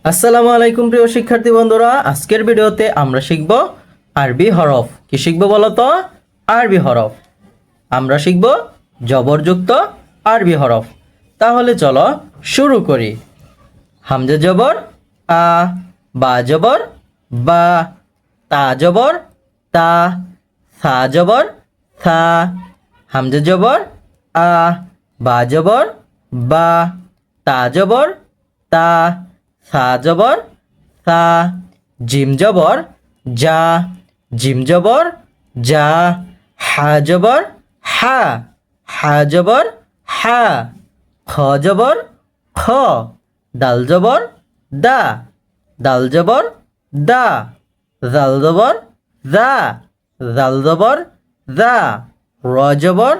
আসসালামু আলাইকুম প্রিয় শিক্ষার্থী বন্ধুরা, আজকের ভিডিওতে আমরা শিখব আরবি হরফ। কি শিখব বলো তো? আরবি হরফ। আমরা শিখব জবরযুক্ত আরবি হরফ। তাহলে চলো শুরু করি। হামজা জবর আ, বা জবর বা, তা জবর তা, সা জবর সা। হামজা জবর আ, বা জবর বা, তা জবর তা, সা জবর সা। জিম জবর যা, জিম জবর যা। হা জবর হা, হা জবর হা। খ জবর খ, দাল জবর দা, দাল জবর দা। জাল জবর দা, জাল জবর দা। র জবর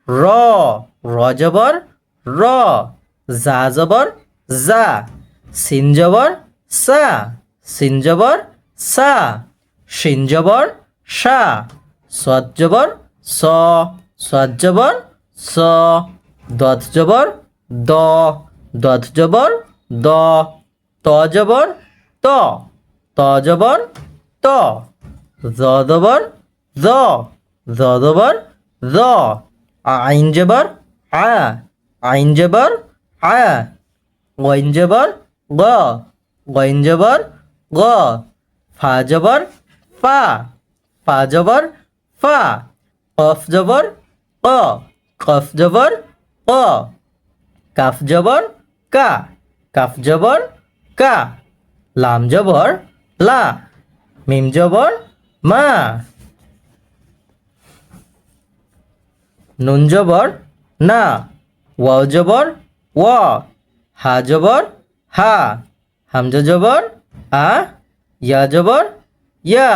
র, র জবর র। জা জবর জা, সিন জবর সা, সিন জবর সা। শিন জবর সা, সদ জবর স, সদ জবর স। দত জবর দ, দত জবর দ। ত জবর ত, ত জবর ত। জ জবর জ, জ জবর জ। আইন জবর আ, আইন জবর আ। গইন জবর গ, গইন জবর গ। ফা জবর ফা, ফা জবর ফা। কফ জবর ক, কফ জবর ক। কাফ জবর কা, কাফ জবর কা। লাম জবর লা, মিম জবর মা। নুন জবর না, ওয়াও জবর ওয়া। হা জবর হা, হামজা জবর আ, ইয়া জবর ইয়া।